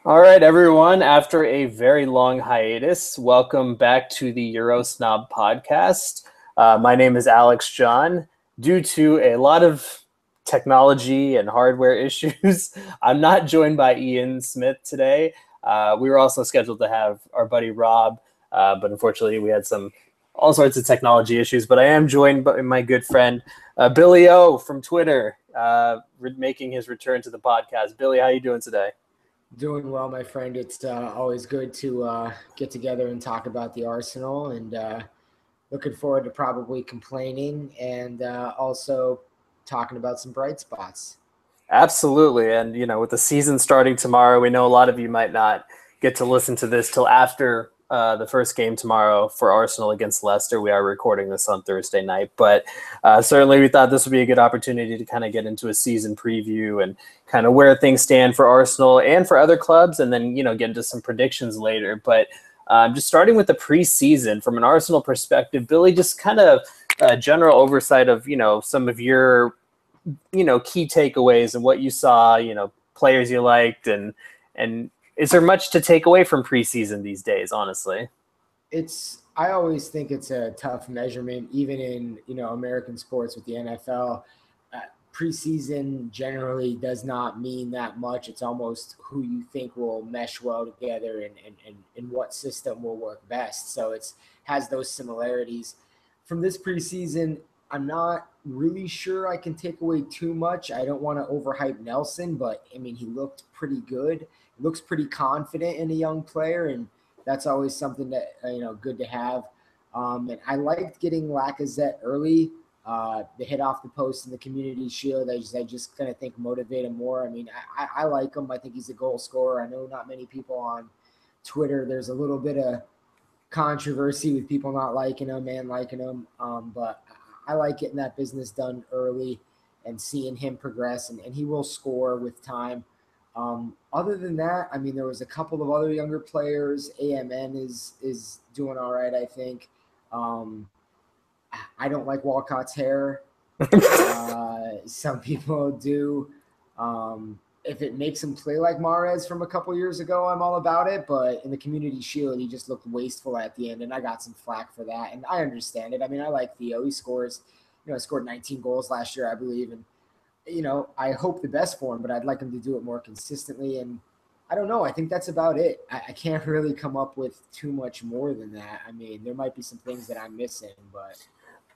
All right, everyone. After a very long hiatus, welcome back to the Eurosnob podcast. My name is Alex John. Due to a lot of technology and hardware issues, I'm not joined by Ian Smith today. We were also scheduled to have our buddy Rob, but unfortunately, we had all sorts of technology issues. But I am joined by my good friend Billy O from Twitter, making his return to the podcast. Billy, how are you doing today? Doing well, my friend. It's always good to get together and talk about the Arsenal, and looking forward to probably complaining and also talking about some bright spots. Absolutely. And, with the season starting tomorrow, we know a lot of you might not get to listen to this till after the first game tomorrow for Arsenal against Leicester. We are recording this on Thursday night, but certainly we thought this would be a good opportunity to kind of get into a season preview and kind of where things stand for Arsenal and for other clubs, and then, get into some predictions later. But just starting with the preseason from an Arsenal perspective, Billy, just kind of a general oversight of, some of your key takeaways and what you saw, players you liked, and is there much to take away from preseason these days, honestly? I always think it's a tough measurement, even in American sports with the NFL. Preseason generally does not mean that much. It's almost who you think will mesh well together and what system will work best. So it's has those similarities. From this preseason, I'm not really sure I can take away too much. I don't want to overhype Nelson, but I mean, he looked pretty good. He looks pretty confident in a young player, and that's always something that good to have. And I liked getting Lacazette early. The hit off the post in the Community Shield, I just kind of think motivate him more. I mean, I like him. I think he's a goal scorer. I know not many people on Twitter. There's a little bit of controversy with people not liking him and liking him, but I like getting that business done early and seeing him progress, and he will score with time. Other than that, I mean, there was a couple of other younger players. AMN is doing all right, I think. I don't like Walcott's hair. Some people do. If it makes him play like Mahrez from a couple years ago, I'm all about it. But in the Community Shield, he just looked wasteful at the end, and I got some flack for that. And I understand it. I mean, I like Theo. He scored 19 goals last year, I believe. And, I hope the best for him, but I'd like him to do it more consistently. And I don't know. I think that's about it. I can't really come up with too much more than that. I mean, there might be some things that I'm missing, but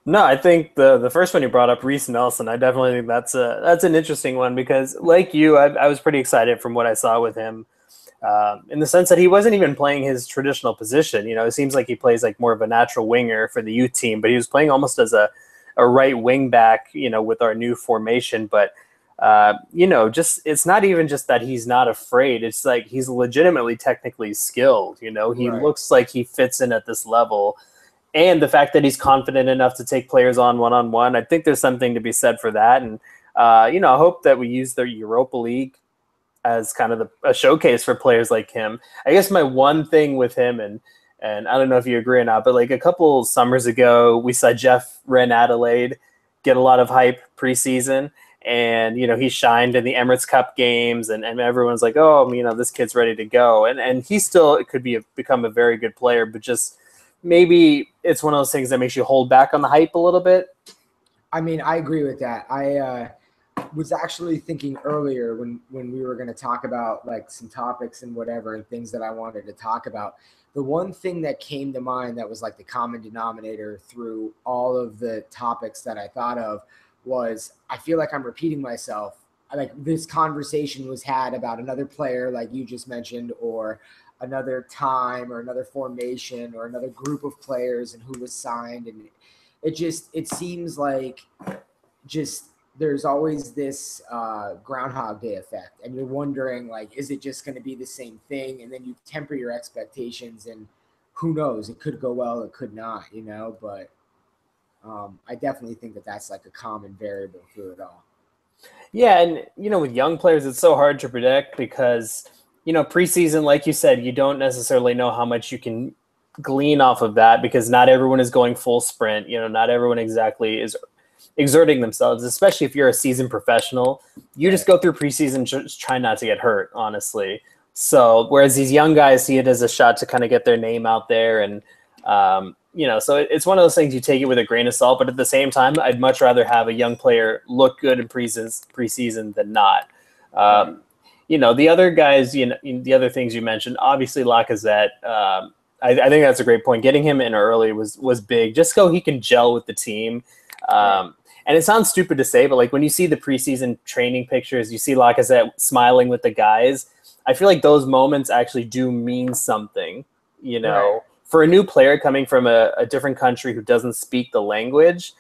No, I think the first one you brought up, Reece Nelson, I definitely think that's an interesting one because, like you, I was pretty excited from what I saw with him, in the sense that he wasn't even playing his traditional position. It seems like he plays like more of a natural winger for the youth team, but he was playing almost as a right wing back, with our new formation. But just it's not even just that he's not afraid. It's like he's legitimately technically skilled. He Right. looks like he fits in at this level. And the fact that he's confident enough to take players on one-on-one, I think there's something to be said for that. And, I hope that we use the Europa League as kind of a showcase for players like him. I guess my one thing with him, and I don't know if you agree or not, but like a couple summers ago, we saw Jeff Ren Adelaide get a lot of hype preseason. And, he shined in the Emirates Cup games, and everyone's like, oh, this kid's ready to go. And he still could become a very good player, but just maybe it's one of those things that makes you hold back on the hype a little bit. I mean, I agree with that. I was actually thinking earlier when we were going to talk about like some topics and whatever and things that I wanted to talk about. The one thing that came to mind that was like the common denominator through all of the topics that I thought of was I feel like I'm repeating myself. Like this conversation was had about another player like you just mentioned, or another time or another formation or another group of players and who was signed. And it seems like just there's always this Groundhog Day effect, and you're wondering like, is it just going to be the same thing? And then you temper your expectations, and who knows, it could go well, it could not, but I definitely think that that's like a common variable through it all. Yeah, and with young players, it's so hard to predict because preseason, like you said, you don't necessarily know how much you can glean off of that because not everyone is going full sprint. Not everyone exactly is exerting themselves, especially if you're a seasoned professional. You just go through preseason just trying not to get hurt, honestly. So whereas these young guys see it as a shot to kind of get their name out there, and so it's one of those things you take it with a grain of salt. But at the same time, I'd much rather have a young player look good in preseason than not. The other guys, the other things you mentioned, obviously Lacazette. I think that's a great point. Getting him in early was big, just so he can gel with the team. And it sounds stupid to say, but like when you see the preseason training pictures, you see Lacazette smiling with the guys. I feel like those moments actually do mean something, for a new player coming from a different country who doesn't speak the language,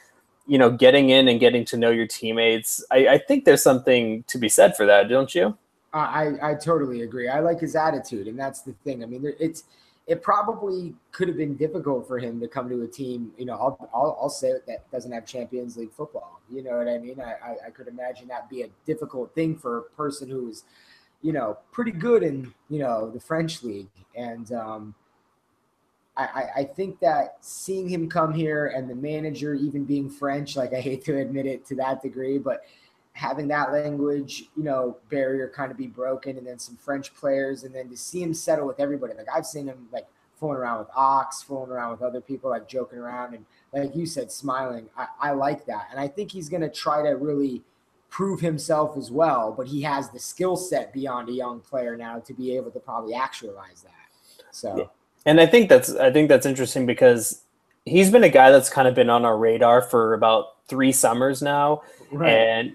getting in and getting to know your teammates. I think there's something to be said for that, don't you? I totally agree. I like his attitude, and that's the thing. I mean, it probably could have been difficult for him to come to a team. I'll say it, that doesn't have Champions League football. You know what I mean? I could imagine that be a difficult thing for a person who's, pretty good in the French league, and I think that seeing him come here and the manager even being French, like I hate to admit it to that degree, but having that language, barrier kind of be broken, and then some French players, and then to see him settle with everybody. Like I've seen him like fooling around with Ox, fooling around with other people, like joking around, and like you said, smiling. I like that. And I think he's going to try to really prove himself as well, but he has the skill set beyond a young player now to be able to probably actualize that. So, yeah. And I think that's interesting because he's been a guy that's kind of been on our radar for about 3 summers now. Right. And,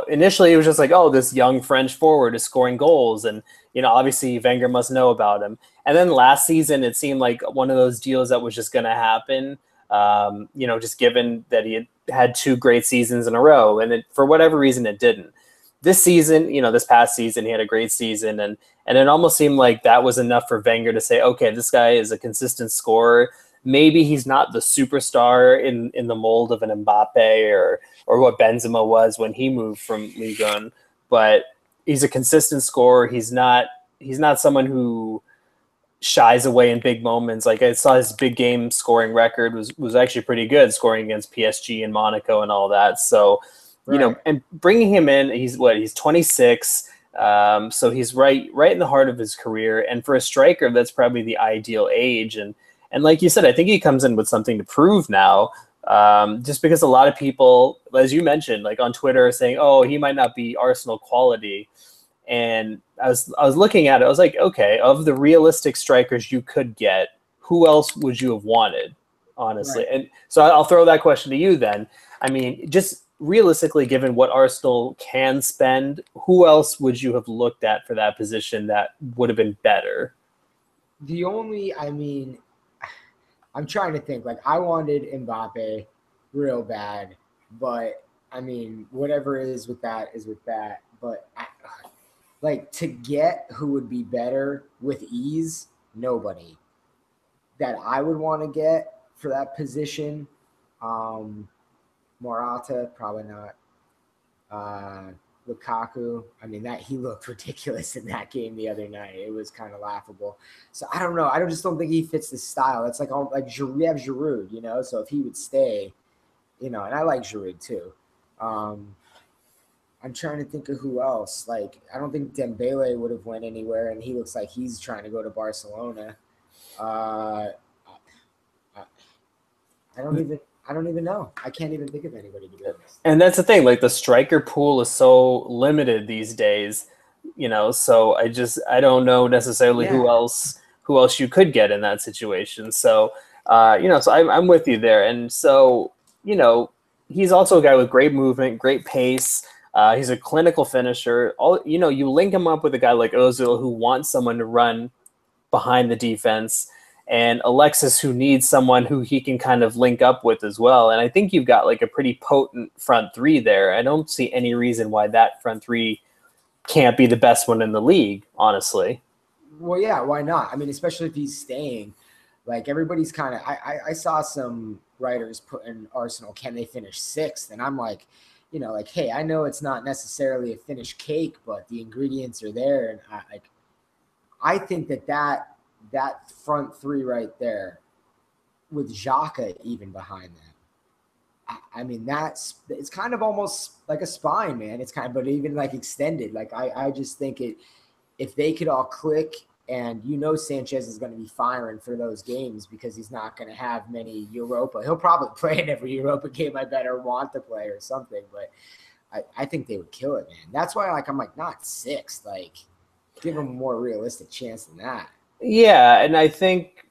initially it was just like, oh, this young French forward is scoring goals. And, obviously Wenger must know about him. And then last season, it seemed like one of those deals that was just going to happen, just given that he had 2 great seasons in a row. And for whatever reason, it didn't. This season, this past season, he had a great season. And it almost seemed like that was enough for Wenger to say, okay, this guy is a consistent scorer. Maybe he's not the superstar in the mold of an Mbappe or what Benzema was when he moved from Ligue 1, but he's a consistent scorer. He's not someone who shies away in big moments. Like I saw his big game scoring record was actually pretty good, scoring against PSG and Monaco and all that. So, and bringing him in, he's 26. So he's right in the heart of his career. And for a striker, that's probably the ideal age. And like you said, I think he comes in with something to prove now, just because a lot of people, as you mentioned, like on Twitter, are saying, oh, he might not be Arsenal quality. And I was looking at it. I was like, okay, of the realistic strikers you could get, who else would you have wanted, honestly? Right. And so I'll throw that question to you then. I mean, just realistically, given what Arsenal can spend, who else would you have looked at for that position that would have been better? I'm trying to think. Like, I wanted Mbappe real bad, but I mean, whatever is with that is with that. But to get who would be better with ease, nobody that I would want to get for that position. Morata, probably not. Lukaku, I mean, that he looked ridiculous in that game the other night. It was kind of laughable. So I don't know. I just don't think he fits the style. It's like Giroud, we have Giroud, so if he would stay, and I like Giroud too. I'm trying to think of who else. Like, I don't think Dembele would have went anywhere, and he looks like he's trying to go to Barcelona. I don't even know. I can't even think of anybody, to be honest. And that's the thing. Like, the striker pool is so limited these days, so I don't know necessarily who else you could get in that situation. So, so I'm with you there. And so, he's also a guy with great movement, great pace. He's a clinical finisher. You link him up with a guy like Ozil who wants someone to run behind the defense, and Alexis who needs someone who he can kind of link up with as well. And I think you've got like a pretty potent front 3 there. I don't see any reason why that front 3 can't be the best one in the league, honestly. Well, yeah, why not? I mean, especially if he's staying. Like, everybody's kind of – I saw some writers put in Arsenal, can they finish 6th? And I'm like, hey, I know it's not necessarily a finished cake, but the ingredients are there. And I think that front 3 right there with Xhaka even behind them. I mean, it's kind of almost like a spine, man. It's kind of, but even like extended. Like, I just think if they could all click, and Sanchez is going to be firing for those games because he's not going to have many Europa. He'll probably play in every Europa game, I bet, or want to play or something. But I think they would kill it, man. That's why I'm like, not 6. Like, give them a more realistic chance than that. Yeah, and I think,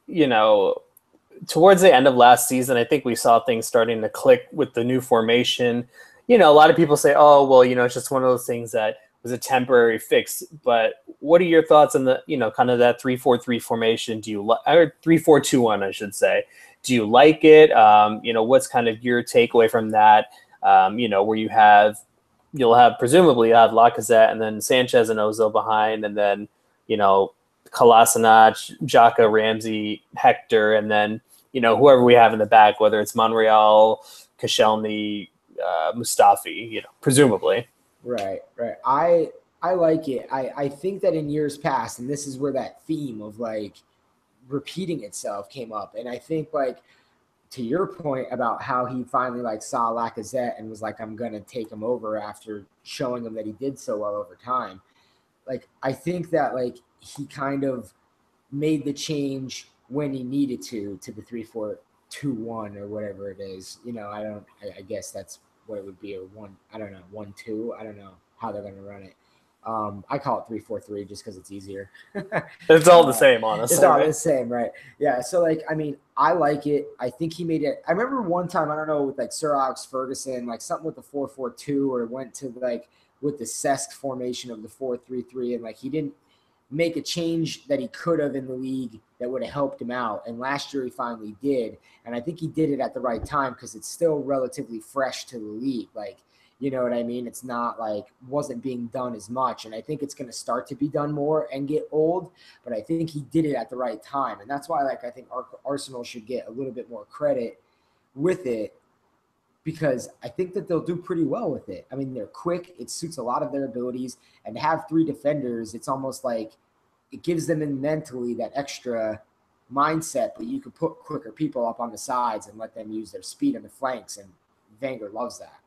towards the end of last season, I think we saw things starting to click with the new formation. A lot of people say, oh, well, it's just one of those things that was a temporary fix. But what are your thoughts on the, kind of that 3-4-3 formation? Do you like, or 3-4-2-1, I should say? Do you like it? What's kind of your takeaway from that? Where you'll have presumably Lacazette and then Sanchez and Ozil behind, and then, Kolasinac, Xhaka, Ramsey, Hector, and then, whoever we have in the back, whether it's Monreal, Koscielny, Mustafi, presumably. Right. I like it. I think that in years past, and this is where that theme of like repeating itself came up. And I think, like, to your point about how he finally like saw Lacazette and was like, I'm going to take him over after showing him that he did so well over time. Like, I think that like he kind of made the change when he needed to the 3-4-2-1 or whatever it is. I guess that's what it would be, or 1-2. I don't know how they're going to run it. I call it 3-4-3 just because it's easier. It's all the same, honestly. It's all the same, right? Yeah. So, like, I mean, I like it. I think he made it. I remember one time, I don't know, with like Sir Alex Ferguson, like something with the 4-4-2, or went to like with the Cesc formation of the 4-3-3, and like he didn't make a change that he could have in the league that would have helped him out. And last year he finally did. And I think he did it at the right time because it's still relatively fresh to the league. Like, you know what I mean? It's not like wasn't being done as much. And I think it's going to start to be done more and get old. But I think he did it at the right time. And that's why, like, I think Arsenal should get a little bit more credit with it, because I think that they'll do pretty well with it. I mean, they're quick. It suits a lot of their abilities. And to have 3 defenders, it's almost like it gives them mentally that extra mindset, but you could put quicker people up on the sides and let them use their speed on the flanks. And Wenger loves that.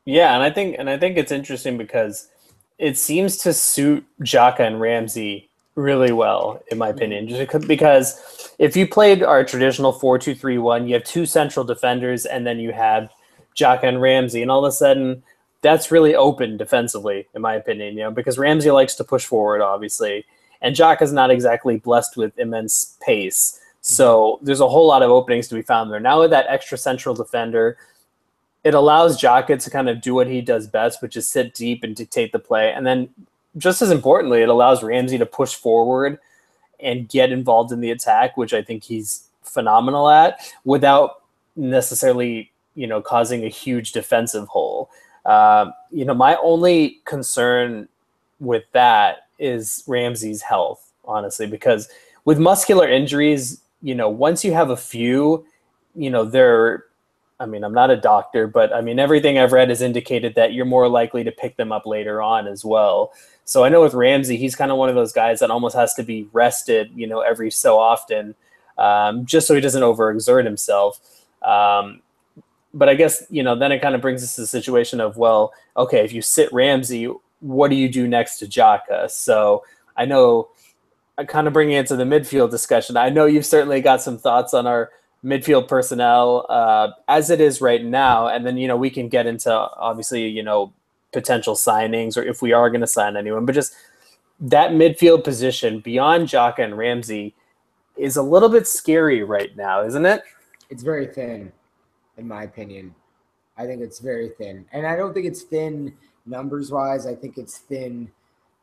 Yeah, and I think it's interesting because it seems to suit Xhaka and Ramsey really well, in my opinion. Just because if you played our traditional 4-2-3-1, you have 2 central defenders, and then you have Xhaka and Ramsey, and all of a sudden that's really open defensively, in my opinion. Because Ramsey likes to push forward, obviously, and Xhaka's not exactly blessed with immense pace. So there's a whole lot of openings to be found there. Now with that extra central defender, it allows Xhaka to kind of do what he does best, which is sit deep and dictate the play. And then just as importantly, it allows Ramsey to push forward and get involved in the attack, which I think he's phenomenal at, without necessarily, causing a huge defensive hole. My only concern with that is Ramsey's health, honestly, because with muscular injuries, once you have a few, I'm not a doctor, but everything I've read has indicated that you're more likely to pick them up later on as well. So I know with Ramsey, he's kind of one of those guys that almost has to be rested, every so often, just so he doesn't overexert himself. But I guess, then it kind of brings us to the situation of, well, okay, if you sit Ramsey, what do you do next to Xhaka? So I know, kind of bringing it to the midfield discussion, I know you've certainly got some thoughts on our midfield personnel as it is right now, and then we can get into obviously potential signings, or if we are going to sign anyone, but just that midfield position beyond Xhaka and Ramsey is a little bit scary right now, isn't it? It's very thin, in my opinion. I think it's very thin, and I don't think it's thin numbers wise. I think it's thin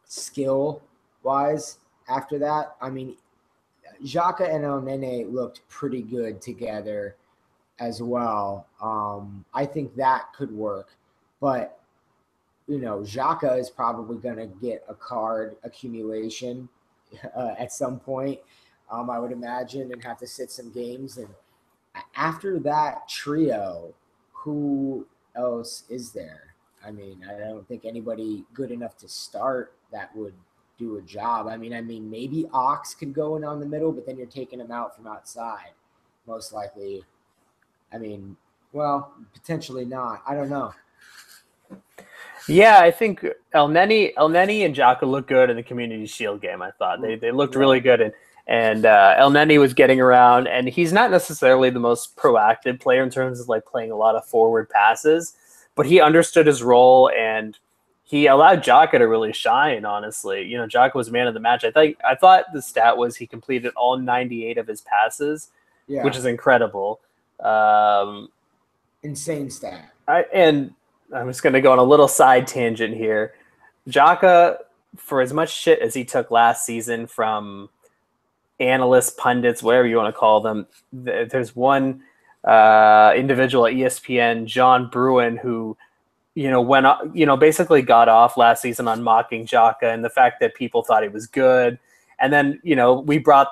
skill wise. After that, Xhaka and Elneny looked pretty good together as well. I think that could work. But, Xhaka is probably going to get a card accumulation at some point, I would imagine, and have to sit some games. And after that trio, who else is there? I don't think anybody good enough to start that would do a job. Maybe Ox could go in on the middle, but then you're taking him out from outside, most likely. Potentially not. I don't know. Yeah, I think El Neni and Jaka looked good in the Community Shield game. I thought they looked really Right. good, and El Neni was getting around, and he's not necessarily the most proactive player in terms of like playing a lot of forward passes, but he understood his role and he allowed Jaka to really shine. Honestly, Jaka was man of the match. I thought the stat was he completed all 98 of his passes, which Yeah. is incredible. Um, Insane stat. and I'm just going to go on a little side tangent here. Jaka, for as much shit as he took last season from analysts, pundits, whatever you want to call them, there's one individual at ESPN, John Bruin, who went basically got off last season on mocking Jaka and the fact that people thought he was good, and then we brought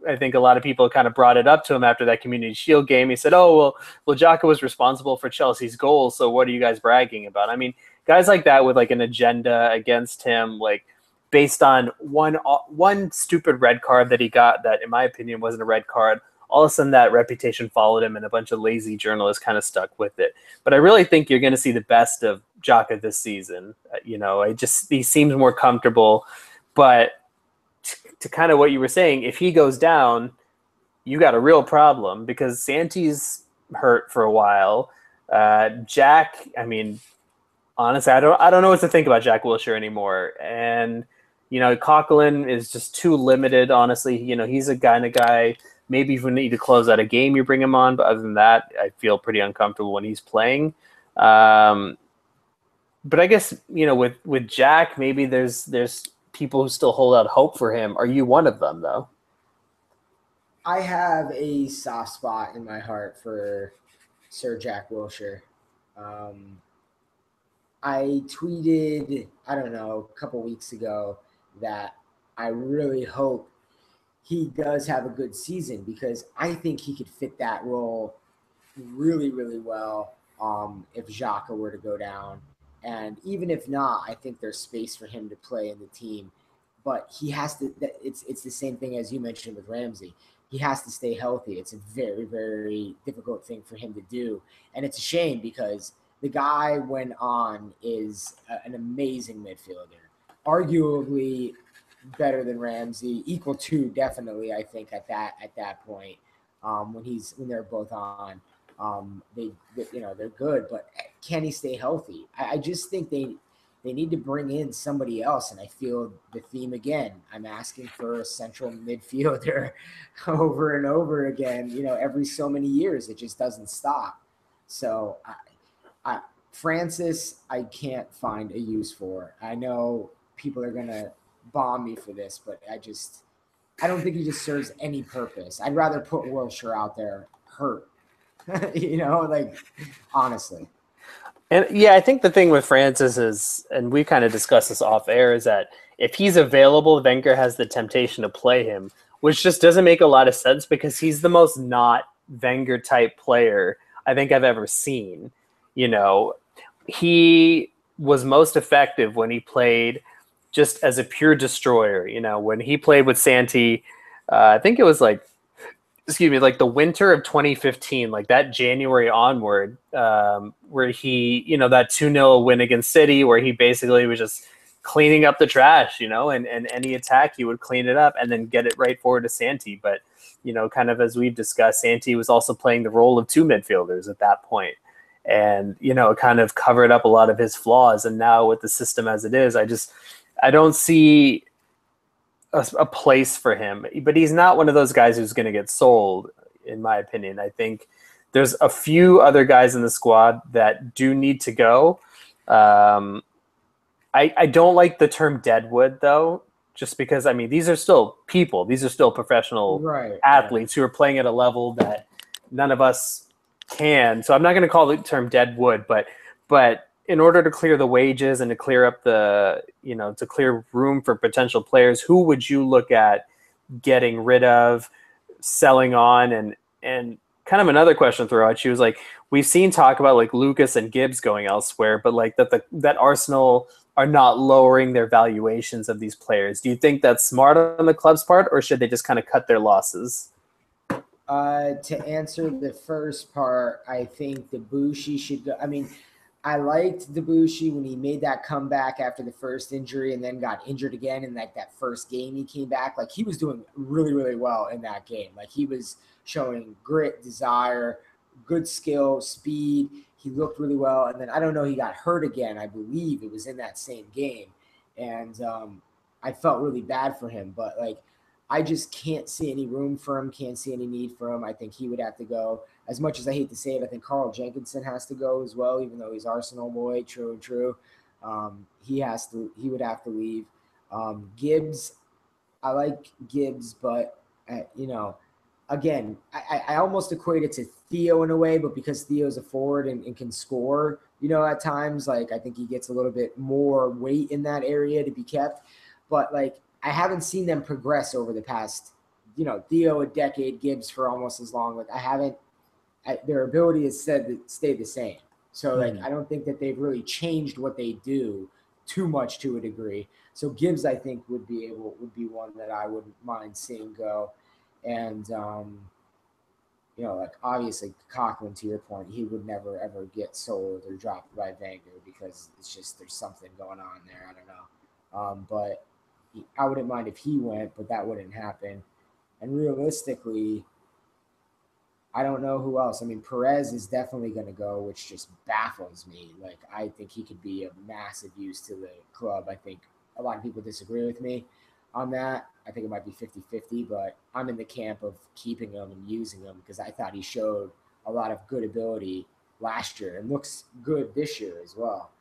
I think a lot of people kind of brought it up to him after that Community Shield game. He said, "Oh well, Jaka was responsible for Chelsea's goals, so what are you guys bragging about?" I mean, guys like that with like an agenda against him, like based on one stupid red card that he got that, in my opinion, wasn't a red card. All of a sudden, that reputation followed him, and a bunch of lazy journalists kind of stuck with it. But I really think you're going to see the best of Jaka this season. He seems more comfortable, but to kind of what you were saying, if he goes down, you got a real problem because Santi's hurt for a while. Jack, I mean, honestly, I don't know what to think about Jack Wilshere anymore. And Coughlin is just too limited. Honestly, he's a kind of guy. Maybe if we need to close out a game, you bring him on. But other than that, I feel pretty uncomfortable when he's playing. But I guess with Jack, maybe there's people who still hold out hope for him. Are you one of them, though? I have a soft spot in my heart for Sir Jack Wilshere. Um, I tweeted, I don't know, a couple weeks ago that I really hope he does have a good season because I think he could fit that role really, really well if Xhaka were to go down. And even if not, I think there's space for him to play in the team. But he has to. It's the same thing as you mentioned with Ramsey. He has to stay healthy. It's a very, very difficult thing for him to do, and it's a shame because the guy went on is an amazing midfielder, arguably better than Ramsey, equal to definitely. I think at that point when they're both on. They're good, but can he stay healthy? I just think they need to bring in somebody else, and I feel the theme again. I'm asking for a central midfielder over and over again. Every so many years, it just doesn't stop. So, Francis, I can't find a use for. I know people are gonna bomb me for this, but I don't think he just serves any purpose. I'd rather put Wilshere out there hurt like honestly. And yeah, I think the thing with Francis is, and we kind of discussed this off air, is that if he's available, Wenger has the temptation to play him, which just doesn't make a lot of sense because he's the most not Wenger type player I think I've ever seen. He was most effective when he played just as a pure destroyer. When he played with Santi, I think it was like the winter of 2015, like that January onward, where he, that 2-0 win against City, where he basically was just cleaning up the trash, and any attack he would clean it up and then get it right forward to Santi. But, kind of as we've discussed, Santi was also playing the role of two midfielders at that point. And, kind of covered up a lot of his flaws. And now with the system as it is, I don't see a place for him, but he's not one of those guys who's going to get sold, in my opinion. I think there's a few other guys in the squad that do need to go. I don't like the term deadwood, though, just because, I mean, these are still people. These are still professional athletes who are playing at a level that none of us can. So I'm not going to call the term deadwood, but in order to clear the wages and to clear up to clear room for potential players, who would you look at getting rid of, selling on, and kind of another question to throw out you was like, we've seen talk about like Lucas and Gibbs going elsewhere, but like that Arsenal are not lowering their valuations of these players. Do you think that's smart on the club's part, or should they just kind of cut their losses? To answer the first part, I think Debuchy should go. I mean, I liked Debussy when he made that comeback after the first injury and then got injured again in like that first game he came back. Like he was doing really, really well in that game. Like he was showing grit, desire, good skill, speed. He looked really well. And then I don't know, he got hurt again. I believe it was in that same game. And I felt really bad for him. But like I just can't see any room for him, can't see any need for him. I think he would have to go. As much as I hate to say it, I think Carl Jenkinson has to go as well, even though he's Arsenal boy, true and true. He would have to leave. Gibbs, I like Gibbs, but again, I almost equate it to Theo in a way, but because Theo's a forward and can score, at times, like I think he gets a little bit more weight in that area to be kept. But like I haven't seen them progress over the past, Theo a decade, Gibbs for almost as long. Like their ability is said to stay the same. So like I don't think that they've really changed what they do too much to a degree. So Gibbs, I think, would be one that I wouldn't mind seeing go. And like obviously Coughlin, to your point, he would never ever get sold or dropped by Wenger because it's just there's something going on there. I don't know. But I wouldn't mind if he went, but that wouldn't happen. And realistically, I don't know who else. I mean, Perez is definitely going to go, which just baffles me. Like, I think he could be a massive use to the club. I think a lot of people disagree with me on that. I think it might be 50-50, but I'm in the camp of keeping him and using him because I thought he showed a lot of good ability last year and looks good this year as well.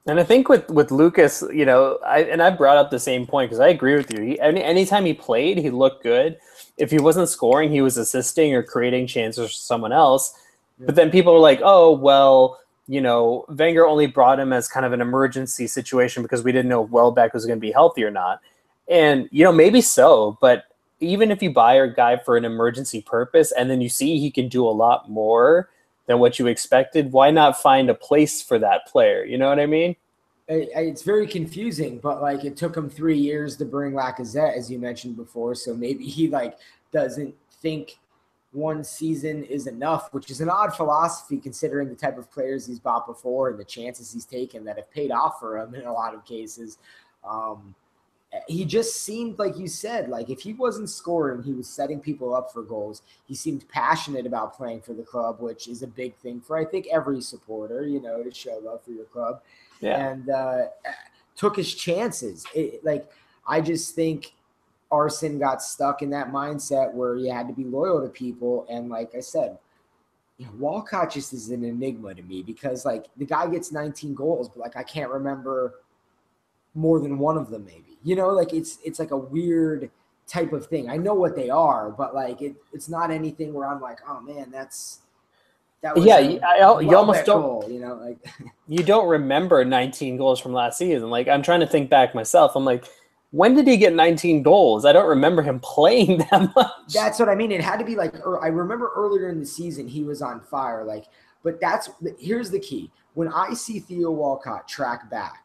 And I think with Lucas, I brought up the same point because I agree with you. Anytime he played, he looked good. If he wasn't scoring, he was assisting or creating chances for someone else. Yeah. But then people were like, oh, well, Wenger only brought him as kind of an emergency situation because we didn't know if Welbeck was going to be healthy or not. And, maybe so. But even if you buy a guy for an emergency purpose and then you see he can do a lot more than what you expected, why not find a place for that player? You know what I mean? It's very confusing, but like it took him 3 years to bring Lacazette, as you mentioned before. So maybe he doesn't think one season is enough, which is an odd philosophy considering the type of players he's bought before and the chances he's taken that have paid off for him in a lot of cases. He just seemed, like you said, like if he wasn't scoring, he was setting people up for goals. He seemed passionate about playing for the club, which is a big thing for, I think, every supporter, to show love for your club. Yeah. And took his chances. I just think Arsene got stuck in that mindset where you had to be loyal to people. And like I said, Walcott just is an enigma to me because like the guy gets 19 goals, but like I can't remember more than one of them maybe. It's like a weird type of thing. I know what they are, but like it's not anything where I'm like, oh man, that was you almost don't goal, you don't remember 19 goals from last season. Like I'm trying to think back myself. I'm like, when did he get 19 goals? I don't remember him playing that much. That's what I mean. It had to be like I remember earlier in the season he was on fire. But here's the key. When I see Theo Walcott track back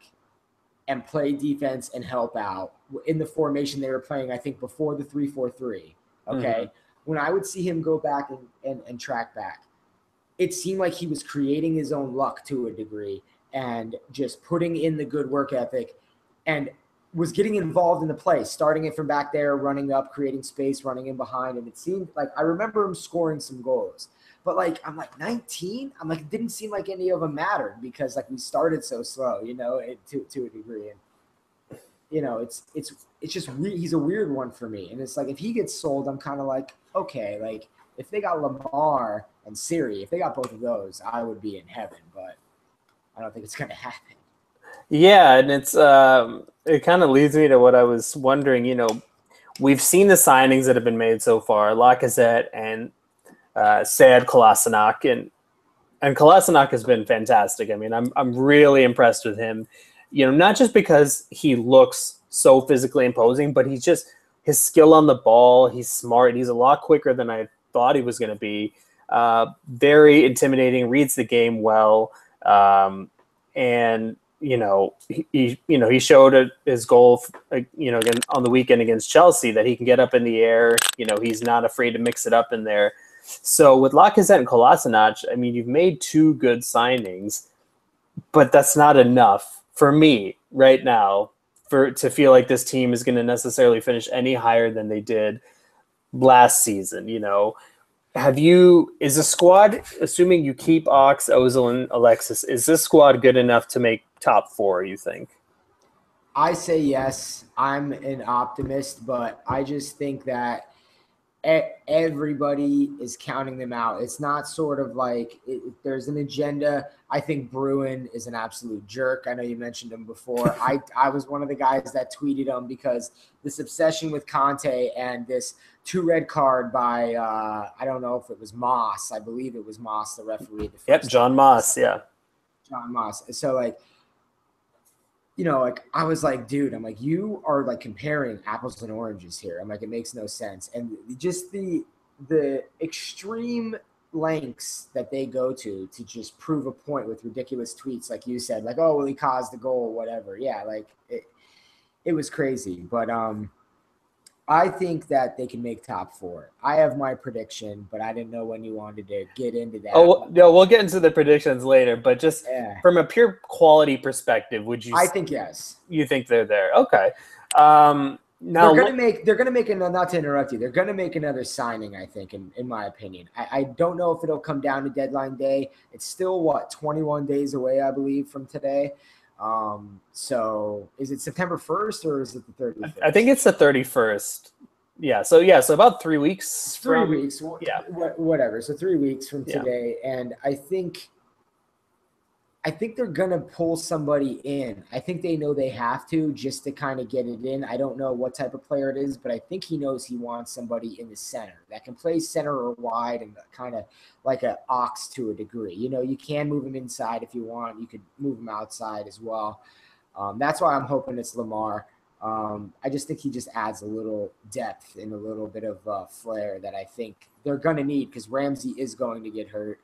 and play defense and help out in the formation they were playing, I think before the 3-4-3. Okay, when I would see him go back and track back, it seemed like he was creating his own luck to a degree and just putting in the good work ethic and was getting involved in the play, starting it from back there, running up, creating space, running in behind. And it seemed like I remember him scoring some goals. But I'm like 19. I'm like, it didn't seem like any of them mattered because we started so slow, to a degree. And it's just he's a weird one for me. And it's like if he gets sold, I'm kind of like, okay, like if they got Lamar and Siri, if they got both of those, I would be in heaven. But I don't think it's going to happen. Yeah, and it's it kind of leads me to what I was wondering. We've seen the signings that have been made so far, Lacazette and Sead Kolasinac, and Kolasinac has been fantastic. I mean, I'm really impressed with him. Not just because he looks so physically imposing, but he's just his skill on the ball. He's smart. He's a lot quicker than I thought he was going to be. Very intimidating. Reads the game well, and he showed his goal, again on the weekend against Chelsea that he can get up in the air. He's not afraid to mix it up in there. So with Lacazette and Kolasinac, I mean, you've made two good signings, but that's not enough for me right now to feel like this team is going to necessarily finish any higher than they did last season. Is the squad, assuming you keep Ox, Ozil, and Alexis, is this squad good enough to make top 4, you think? I say yes. I'm an optimist, but I just think that everybody is counting them out. It's not sort of like there's an agenda. I think Bruin is an absolute jerk. I know you mentioned him before. I was one of the guys that tweeted him because this obsession with Conte and this 2 red card by I don't know if it was Moss. I believe it was Moss, the referee. John Moss. Yeah, John Moss. So I was like, dude, I'm like, you are like comparing apples and oranges here. I'm like, it makes no sense. And just the extreme lengths that they go to just prove a point with ridiculous tweets, like you said, like, oh, well, he caused the goal, whatever. Yeah, like it was crazy. But I think that they can make top 4. I have my prediction, but I didn't know when you wanted to get into that. Oh, no, we'll get into the predictions later, but just from a pure quality perspective, I think yes. You think they're there? Okay. Now they're gonna make not to interrupt you. They're gonna make another signing, I think, in my opinion. I don't know if it'll come down to deadline day. It's still 21 days away, I believe, from today. So is it September 1st or is it the 31st? I think it's the 31st. Yeah. So about 3 weeks. 3 weeks. Yeah. Whatever. So 3 weeks from today. And I think they're going to pull somebody in. I think they know they have to just to kind of get it in. I don't know what type of player it is, but I think he knows he wants somebody in the center that can play center or wide and kind of like an Ox to a degree. You can move him inside if you want. You could move him outside as well. That's why I'm hoping it's Lamar. I just think he just adds a little depth and a little bit of flair that I think they're going to need because Ramsey is going to get hurt.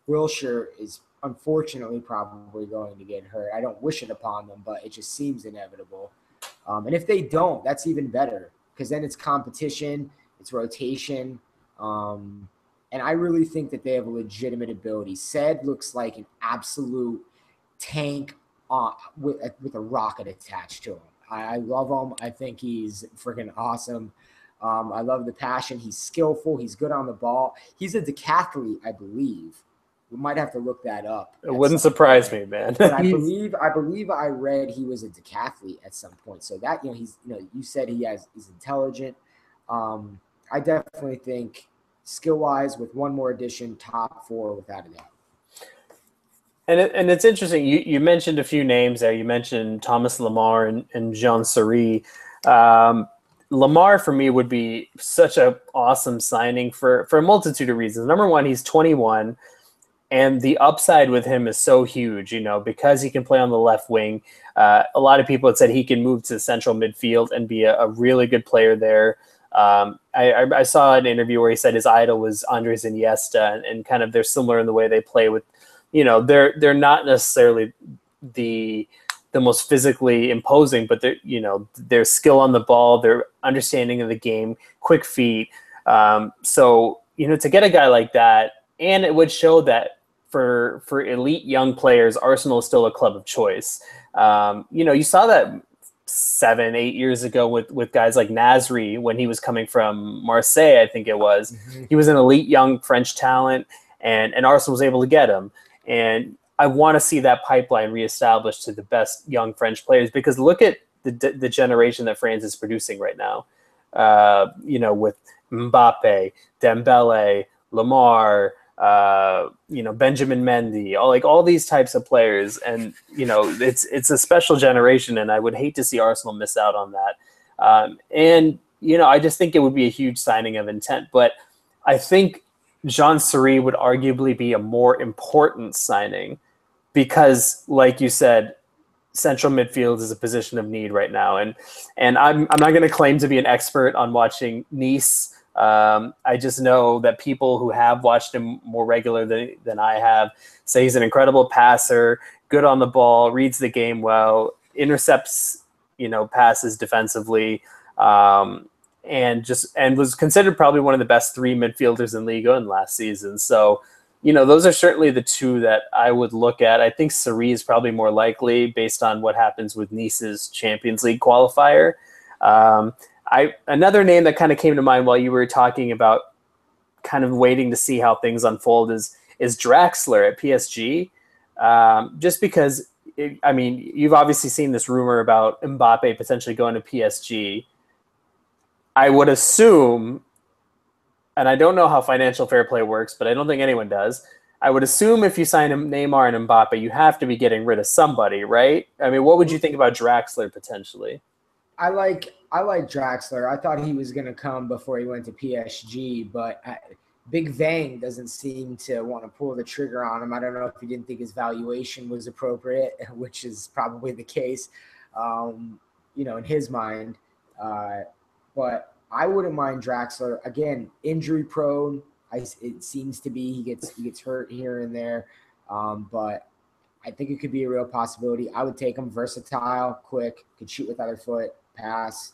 Wilshere is unfortunately probably going to get hurt. I don't wish it upon them, but it just seems inevitable. And if they don't, that's even better because then it's competition, it's rotation. And I really think that they have a legitimate ability. Said looks like an absolute tank with a rocket attached to him. I love him. I think he's freaking awesome. I love the passion. He's skillful. He's good on the ball. He's a decathlete, I believe. We might have to look that up. It wouldn't surprise me, man. But I believe I read he was a decathlete at some point. So that he's you said he's intelligent. I definitely think skill wise with one more addition, top 4 without a doubt. And it's interesting. You mentioned a few names there. You mentioned Thomas Lemar and Jean Seri. Lamar for me would be such an awesome signing for a multitude of reasons. Number one, he's 21. And the upside with him is so huge, because he can play on the left wing. A lot of people had said he can move to central midfield and be a really good player there. I saw an interview where he said his idol was Andres Iniesta, and kind of they're similar in the way they play with, they're not necessarily the most physically imposing, but their skill on the ball, their understanding of the game, quick feet. So to get a guy like that, and it would show that for elite young players, Arsenal is still a club of choice. You saw that 7-8 years ago with guys like Nasri when he was coming from Marseille, I think it was. Mm-hmm. He was an elite young French talent, and Arsenal was able to get him. And I want to see that pipeline reestablished to the best young French players because look at the generation that France is producing right now. With Mbappe, Dembele, Lamar, Benjamin Mendy, all these types of players, and it's a special generation, and I would hate to see Arsenal miss out on that. I just think it would be a huge signing of intent, but I think Jean Seri would arguably be a more important signing because, like you said, central midfield is a position of need right now, and I'm not going to claim to be an expert on watching Nice. I just know that people who have watched him more regularly than I have say he's an incredible passer, good on the ball, reads the game well, intercepts, passes defensively. and was considered probably one of the best 3 midfielders in Liga in last season. So, those are certainly the 2 that I would look at. I think Sarri is probably more likely based on what happens with Nice's Champions League qualifier. Another name that kind of came to mind while you were talking about kind of waiting to see how things unfold is Draxler at PSG. Just because, you've obviously seen this rumor about Mbappe potentially going to PSG. I would assume, and I don't know how financial fair play works, but I don't think anyone does. I would assume if you sign Neymar and Mbappe, you have to be getting rid of somebody, right? What would you think about Draxler potentially? I like Draxler. I thought he was going to come before he went to PSG, but Big Vang doesn't seem to want to pull the trigger on him. I don't know if he didn't think his valuation was appropriate, which is probably the case, in his mind. But I wouldn't mind Draxler. Again, injury prone. It seems to be he gets hurt here and there, but I think it could be a real possibility. I would take him. Versatile, quick, could shoot with either foot, pass,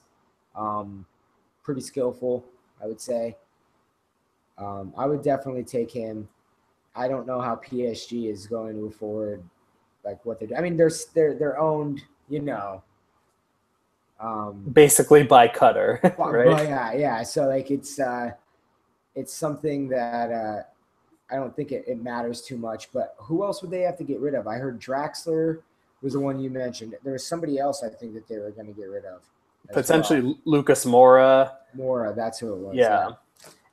pretty skillful, I would say. I would definitely take him. I don't know how PSG is going to afford what they're doing. They're owned, basically by Qatar, right? Well, yeah. So it's something that I don't think it matters too much. But who else would they have to get rid of? I heard Draxler was the one you mentioned. There was somebody else I think that they were going to get rid of. Potentially Lucas Moura. Moura, that's who it was. Yeah.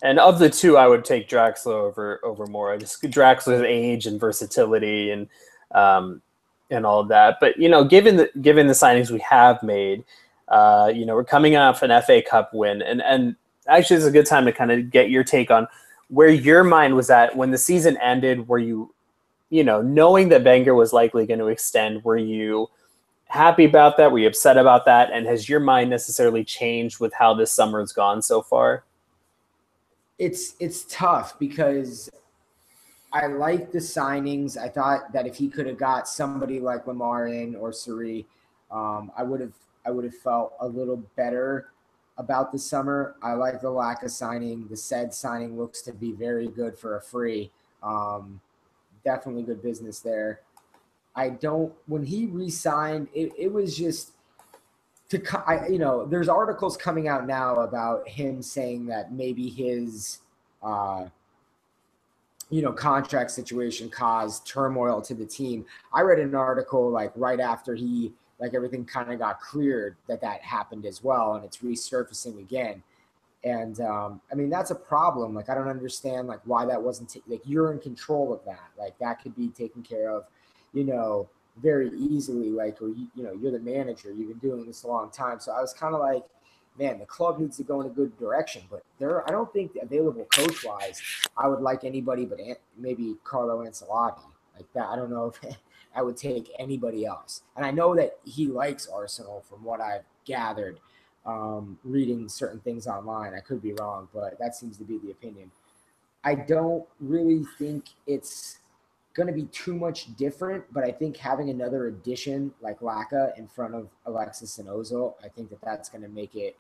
And of the 2, I would take Draxler over Moura. Just Draxler's age and versatility and all of that. But given the signings we have made, we're coming off an FA Cup win, and actually it's a good time to kind of get your take on where your mind was at when the season ended. Were you, knowing that Wenger was likely going to extend, were you happy about that? Were you upset about that? And has your mind necessarily changed with how this summer has gone so far? It's tough because I like the signings. I thought that if he could have got somebody like Lamar in or Sarri, I would have felt a little better about the summer. I like the lack of signing. The said signing looks to be very good for a free. Definitely good business there. When he re-signed, it was just there's articles coming out now about him saying that maybe his, contract situation caused turmoil to the team. I read an article right after everything kind of got cleared that happened as well, and it's resurfacing again. And that's a problem. I don't understand why that wasn't you're in control of that. That could be taken care of, very easily. Or you're the manager. You've been doing this a long time. So I was kind of man, the club needs to go in a good direction. But I don't think available coach wise, I would like anybody but maybe Carlo Ancelotti that. I don't know if I would take anybody else. And I know that he likes Arsenal from what I've gathered, reading certain things online. I could be wrong, but that seems to be the opinion. I don't really think it's going to be too much different, but I think having another addition like Laka in front of Alexis and Ozil, I think that's going to make it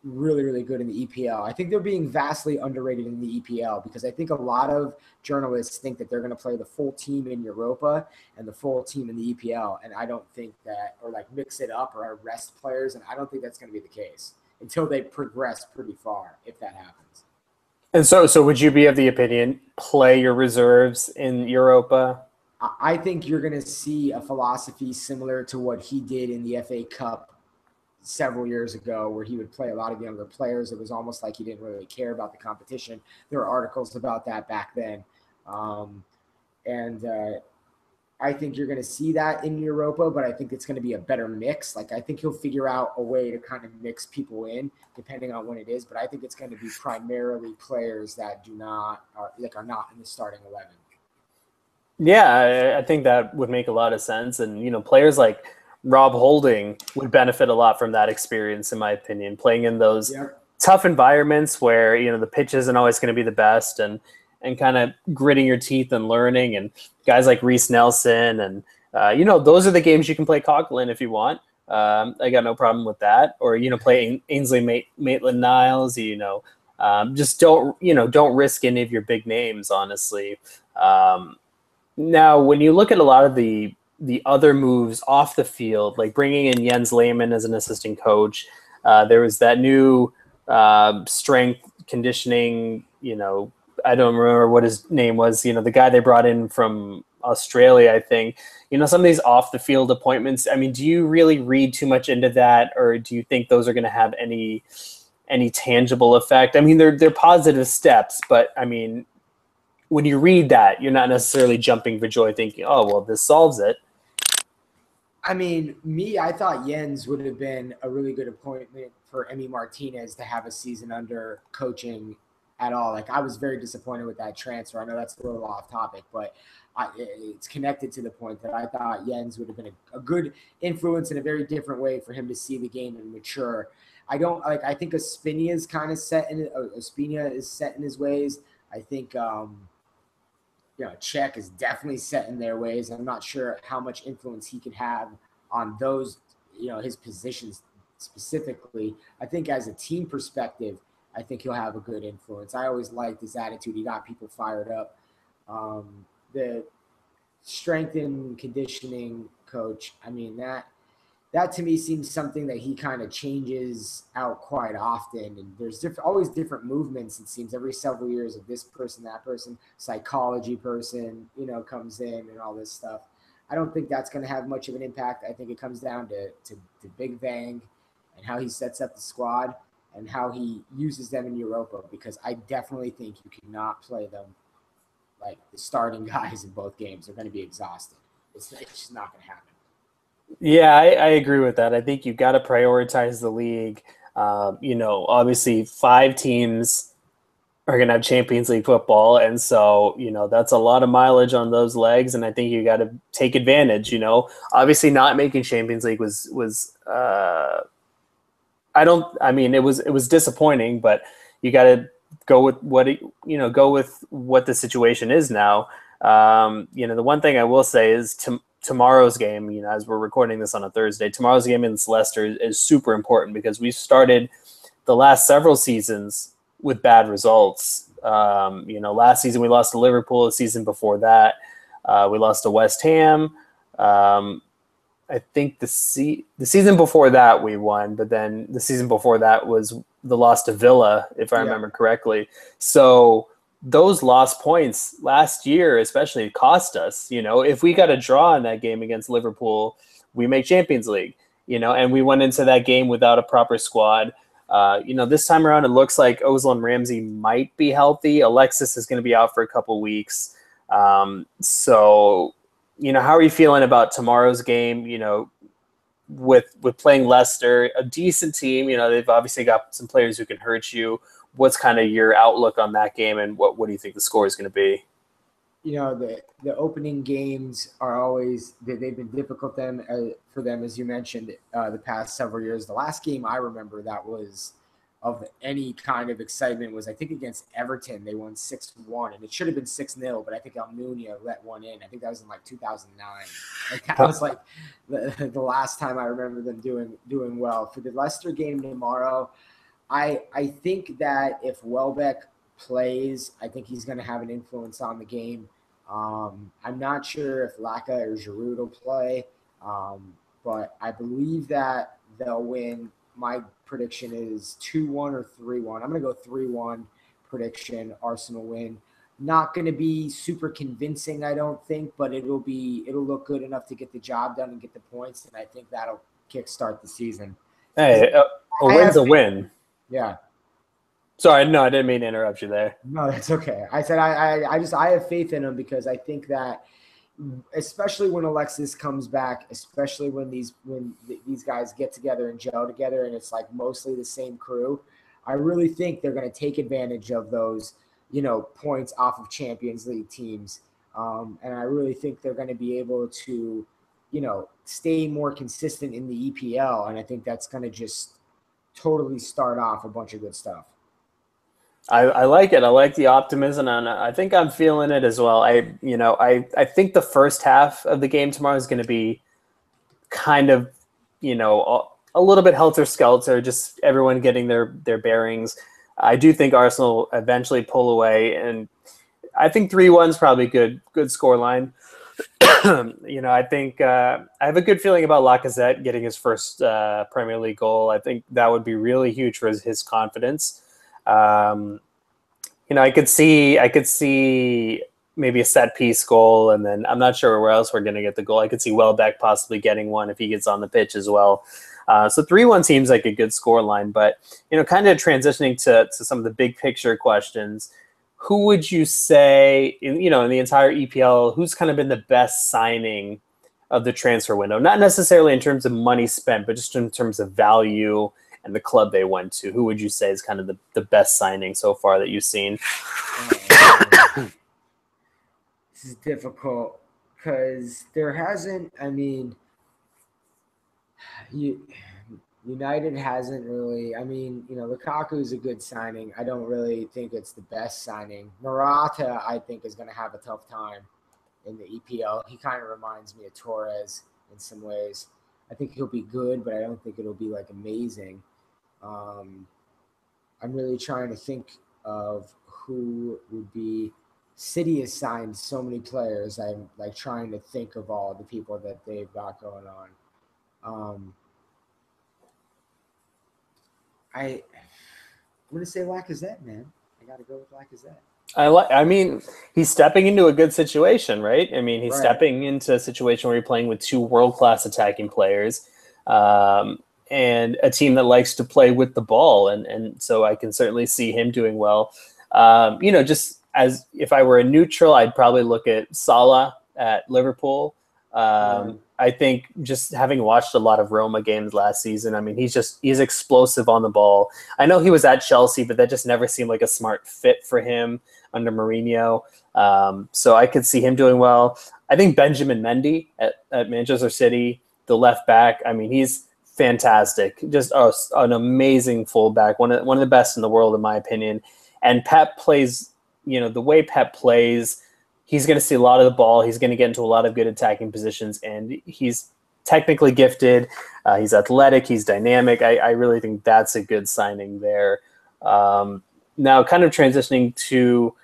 really, really good in the EPL. I think they're being vastly underrated in the EPL because I think a lot of journalists think that they're going to play the full team in Europa and the full team in the EPL. And I don't think that, or mix it up or rest players. And I don't think that's going to be the case until they progress pretty far, if that happens. And so would you be of the opinion, play your reserves in Europa? I think you're going to see a philosophy similar to what he did in the FA Cup several years ago, where he would play a lot of younger players. It was almost like he didn't really care about the competition. There were articles about that back then. I think you're going to see that in Europa, but I think it's going to be a better mix. I think he'll figure out a way to kind of mix people in depending on when it is, but I think it's going to be primarily players that are not in the starting 11. Yeah, I think that would make a lot of sense. And, players like Rob Holding would benefit a lot from that experience, in my opinion, playing in those tough environments where, the pitch isn't always going to be the best and kind of gritting your teeth and learning. And guys like Reece Nelson and, those are the games you can play Coquelin if you want. I got no problem with that. Or, play Ainsley Maitland-Niles, just don't risk any of your big names, honestly. Now, when you look at a lot of the other moves off the field, like bringing in Jens Lehmann as an assistant coach, there was that new strength conditioning, I don't remember what his name was, the guy they brought in from Australia, I think. Some of these off the field appointments, I mean, do you really read too much into that, or do you think those are going to have any tangible effect? I mean, they're positive steps, but I mean, when you read that, you're not necessarily jumping for joy thinking, oh, well, this solves it. I mean, I thought Jens would have been a really good appointment for Emi Martinez to have a season under coaching at all. Like, I was very disappointed with that transfer. I know that's a little off topic, but it's connected to the point that I thought Jens would have been a good influence in a very different way for him to see the game and mature. I think Ospina is kind of set in his ways. I think, Czech is definitely set in their ways. I'm not sure how much influence he could have on those, his positions specifically. I think as a team perspective, I think he'll have a good influence. I always liked his attitude. He got people fired up. The strength and conditioning coach, I mean, that to me seems something that he kind of changes out quite often. And there's always different movements, it seems, every several years of this person, that person, psychology person, comes in and all this stuff. I don't think that's going to have much of an impact. I think it comes down to Big Vang and how he sets up the squad and how he uses them in Europa, because I definitely think you cannot play them like the starting guys in both games. They're going to be exhausted. It's just not going to happen. Yeah, I agree with that. I think you've got to prioritize the league. Obviously 5 teams are going to have Champions League football. And so, that's a lot of mileage on those legs. And I think you got to take advantage, obviously not making Champions League was it was disappointing, but you got to go with what the situation is now. The one thing I will say is tomorrow's game, as we're recording this on a Thursday, tomorrow's game against Leicester is super important because we started the last several seasons with bad results. Last season we lost to Liverpool. The season before that, we lost to West Ham. I think the season before that we won, but then the season before that was the loss to Villa, if I remember correctly. So those lost points last year especially cost us. If we got a draw in that game against Liverpool, we make Champions League, and we went into that game without a proper squad. This time around, it looks like Ozil and Ramsey might be healthy. Alexis is going to be out for a couple weeks. So, how are you feeling about tomorrow's game, with playing Leicester, a decent team? They've obviously got some players who can hurt you. What's kind of your outlook on that game, and what do you think the score is going to be? The opening games are always they've been difficult for them, as you mentioned, the past several years. The last game I remember that was of any kind of excitement was, I think, against Everton. They won 6-1, and it should have been 6-0, but I think Almunia let one in. I think that was in 2009. That was the last time I remember them doing well. For the Leicester game tomorrow, I think that if Welbeck plays, I think he's going to have an influence on the game. I'm not sure if Laka or Giroud will play, but I believe that they'll win. My prediction is 2-1 or 3-1. I'm going to go 3-1 prediction, Arsenal win. Not going to be super convincing, I don't think, but it'll look good enough to get the job done and get the points, and I think that'll kickstart the season. Hey, a win's a win. Yeah. Sorry, no, I didn't mean to interrupt you there. No, that's okay. I said I have faith in him because I think that, especially when Alexis comes back, especially when these guys get together and gel together, and it's like mostly the same crew, I really think they're going to take advantage of those, points off of Champions League teams, and I really think they're going to be able to, stay more consistent in the EPL, and I think that's going to just totally start off a bunch of good stuff. I like it. I like the optimism, and I think I'm feeling it as well. I think the first half of the game tomorrow is going to be kind of, a little bit helter-skelter, just everyone getting their bearings. I do think Arsenal eventually pull away, and I think 3-1 is probably good score line. I think I have a good feeling about Lacazette getting his first Premier League goal. I think that would be really huge for his confidence. I could see maybe a set piece goal, and then I'm not sure where else we're going to get the goal. I could see Welbeck possibly getting one if he gets on the pitch as well. So 3-1 seems like a good score line, but kind of transitioning to some of the big picture questions. Who would you say in the entire EPL, who's kind of been the best signing of the transfer window? Not necessarily in terms of money spent, but just in terms of value and the club they went to. Who would you say is kind of the best signing so far that you've seen? This is difficult because there hasn't, United hasn't really, Lukaku is a good signing. I don't really think it's the best signing. Morata, I think, is going to have a tough time in the EPL. He kind of reminds me of Torres in some ways. I think he'll be good, but I don't think it'll be like amazing. I'm really trying to think of who would be. City has signed so many players. I'm like trying to think of all the people that they've got going on. I'm going to say Lacazette, man. I got to go with Lacazette. He's stepping into a good situation, right? He's Right. stepping into a situation where you're playing with two world-class attacking players and a team that likes to play with the ball. And so I can certainly see him doing well. Just as if I were a neutral, I'd probably look at Salah at Liverpool. I think just having watched a lot of Roma games last season, he's explosive on the ball. I know he was at Chelsea, but that just never seemed like a smart fit for him under Mourinho. So I could see him doing well. I think Benjamin Mendy at Manchester City, the left back, he's fantastic. Just an amazing fullback, one of the best in the world, in my opinion. And Pep plays, the way Pep plays, he's going to see a lot of the ball. He's going to get into a lot of good attacking positions, and he's technically gifted. He's athletic. He's dynamic. I really think that's a good signing there. Now, kind of transitioning to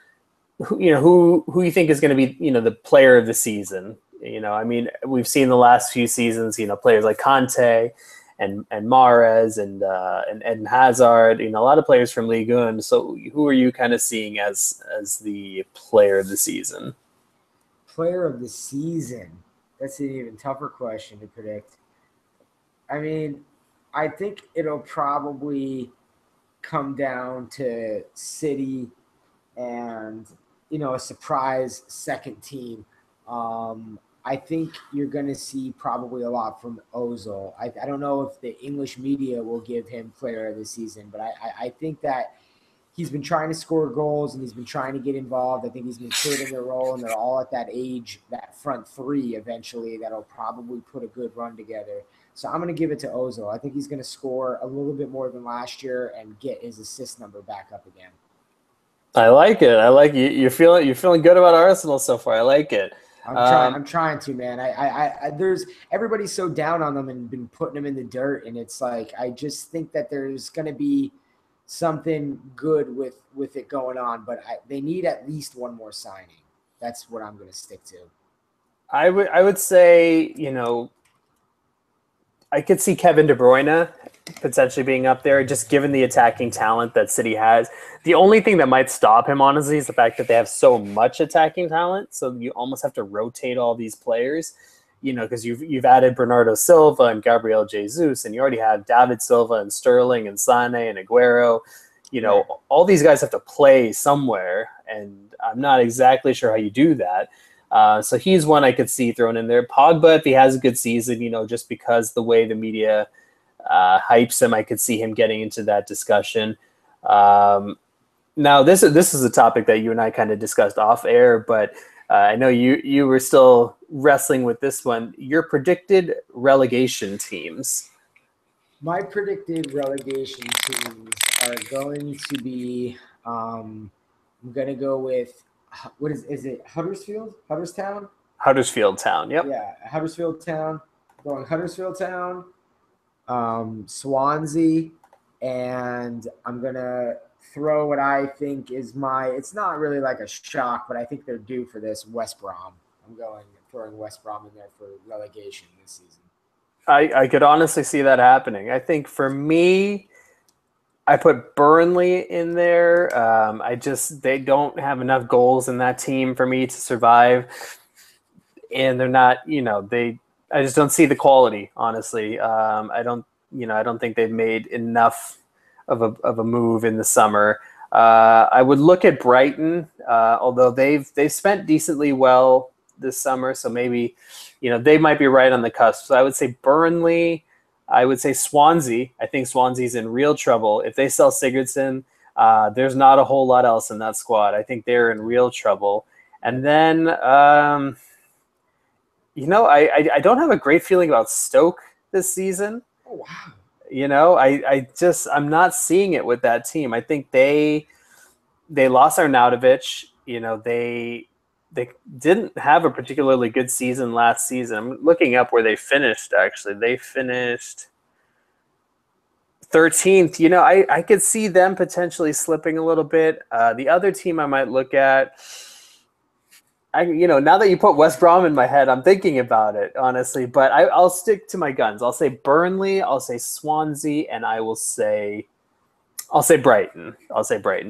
who you think is going to be the player of the season. We've seen the last few seasons, players like Conte and Mahrez and Eden Hazard, a lot of players from Ligue 1. So who are you kind of seeing as the player of the season? Player of the season? That's an even tougher question to predict. I think it'll probably come down to City and, a surprise second team. I think you're going to see probably a lot from Ozil. I don't know if the English media will give him player of the season, but I think that he's been trying to score goals and he's been trying to get involved. I think he's been cleared in their role, and they're all at that age, that front three eventually, that'll probably put a good run together. So I'm going to give it to Ozil. I think he's going to score a little bit more than last year and get his assist number back up again. I like it. I like you. You're feeling good about Arsenal so far. I like it. I'm trying to, man. There's everybody's so down on them and been putting them in the dirt, and it's like I just think that there's going to be something good with it going on, but they need at least one more signing. That's what I'm going to stick to. I would say, I could see Kevin De Bruyne potentially being up there, just given the attacking talent that City has. The only thing that might stop him, honestly, is the fact that they have so much attacking talent. So you almost have to rotate all these players, because you've added Bernardo Silva and Gabriel Jesus, and you already have David Silva and Sterling and Sane and Aguero. All these guys have to play somewhere, and I'm not exactly sure how you do that. So he's one I could see thrown in there. Pogba, if he has a good season, just because the way the media hypes him, I could see him getting into that discussion. Now, this is a topic that you and I kind of discussed off air, but I know you were still wrestling with this one. Your predicted relegation teams. My predicted relegation teams are going to be. I'm going to go with. What is it? Huddersfield? Huddersfield Town? Huddersfield Town, yep. Yeah, Huddersfield Town. Going Huddersfield Town, Swansea, and I'm going to throw what I think is it's not really like a shock, but I think they're due for this, West Brom. I'm throwing West Brom in there for relegation this season. I could honestly see that happening. I think for me, I put Burnley in there. They don't have enough goals in that team for me to survive, and they're not. I just don't see the quality. Honestly, I don't think they've made enough of a move in the summer. I would look at Brighton, although they've spent decently well this summer, so maybe they might be right on the cusp. So I would say Burnley. I would say Swansea. I think Swansea's in real trouble. If they sell Sigurdsson, there's not a whole lot else in that squad. I think they're in real trouble. And then, I don't have a great feeling about Stoke this season. Oh, wow. I'm not seeing it with that team. I think they lost Arnautovic. They didn't have a particularly good season last season. I'm looking up where they finished, actually. They finished 13th. I could see them potentially slipping a little bit. The other team I might look at, now that you put West Brom in my head, I'm thinking about it, honestly. But I'll stick to my guns. I'll say Burnley, I'll say Swansea, and I'll say Brighton.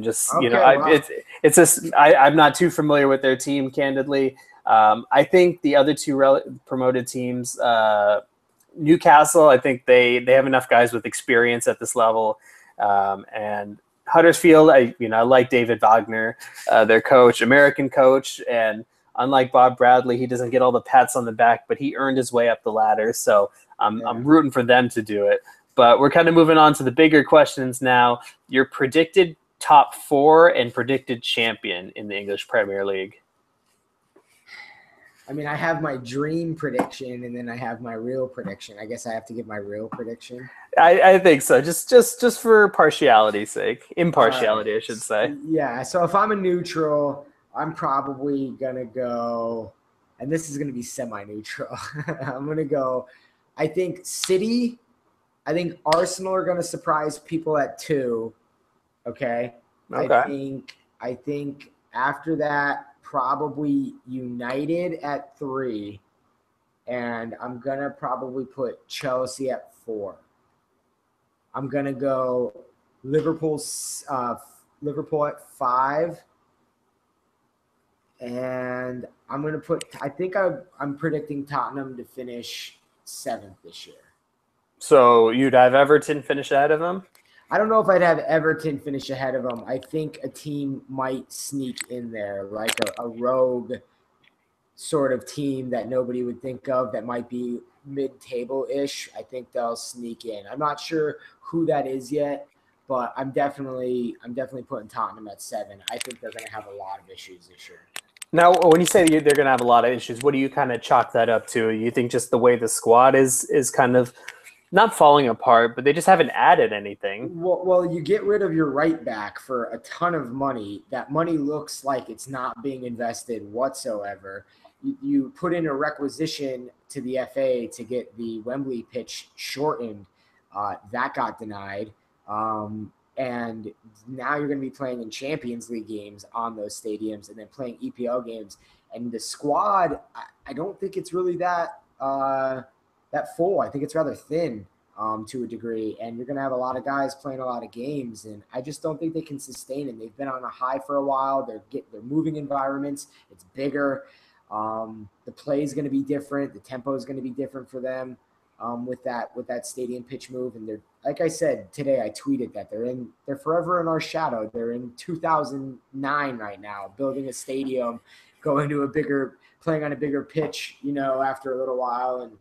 Just okay, wow. It's just I'm not too familiar with their team, candidly. I think the other two promoted teams, Newcastle, I think they have enough guys with experience at this level, and Huddersfield, I like David Wagner, their coach, American coach, and unlike Bob Bradley, he doesn't get all the pats on the back, but he earned his way up the ladder. So I'm rooting for them to do it. But we're kind of moving on to the bigger questions now. Your predicted top 4 and predicted champion in the English Premier League. I mean, I have my dream prediction, and then I have my real prediction. I guess I have to give my real prediction. I think so. Just for partiality's sake. Impartiality, I should say. Yeah, so if I'm a neutral, I'm probably going to go, and this is going to be semi-neutral. I'm going to go, I think City. I think Arsenal are going to surprise people at 2. Okay. I think after that, probably United at 3. And I'm going to probably put Chelsea at 4. I'm going to go Liverpool at 5. And I'm going to I'm predicting Tottenham to finish 7th this year. So you'd have Everton finish ahead of them? I don't know if I'd have Everton finish ahead of them. I think a team might sneak in there, like a rogue sort of team that nobody would think of that might be mid-table-ish. I think they'll sneak in. I'm not sure who that is yet, but I'm definitely putting Tottenham at 7. I think they're going to have a lot of issues this year. Now, when you say they're going to have a lot of issues, what do you kind of chalk that up to? You think just the way the squad is kind of not falling apart, but they just haven't added anything. Well, you get rid of your right back for a ton of money. That money looks like it's not being invested whatsoever. You put in a requisition to the FA to get the Wembley pitch shortened. That got denied. And now you're going to be playing in Champions League games on those stadiums and then playing EPL games. And the squad, I don't think it's really that full. I think it's rather thin to a degree. And you're going to have a lot of guys playing a lot of games. And I just don't think they can sustain it. They've been on a high for a while. They're moving environments. It's bigger. The play is going to be different. The tempo is going to be different for them. With that stadium pitch move. And they're, like I said today, I tweeted that they're forever in our shadow. They're in 2009 right now, building a stadium, playing on a bigger pitch, after a little while. And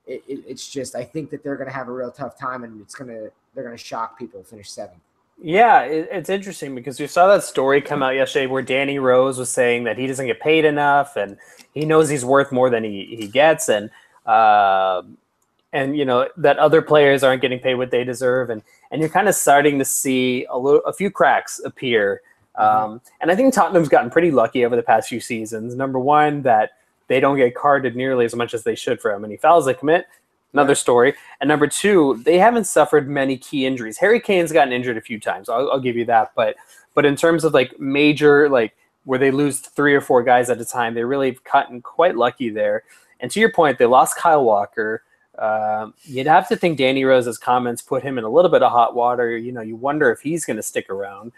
it's just, I think that they're going to have a real tough time, and they're going to shock people, finish 7th. Yeah, it's interesting because we saw that story come out yesterday where Danny Rose was saying that he doesn't get paid enough and he knows he's worth more than he gets. And that other players aren't getting paid what they deserve, and you're kind of starting to see a few cracks appear. And I think Tottenham's gotten pretty lucky over the past few seasons. Number one, that they don't get carded nearly as much as they should for how many fouls they commit. another story. And number two, they haven't suffered many key injuries. Harry Kane's gotten injured a few times. I'll give you that. But in terms of like major, like where they lose 3 or 4 guys at a time, they really gotten quite lucky there. And to your point, they lost Kyle Walker. You'd have to think Danny Rose's comments put him in a little bit of hot water. You wonder if he's going to stick around.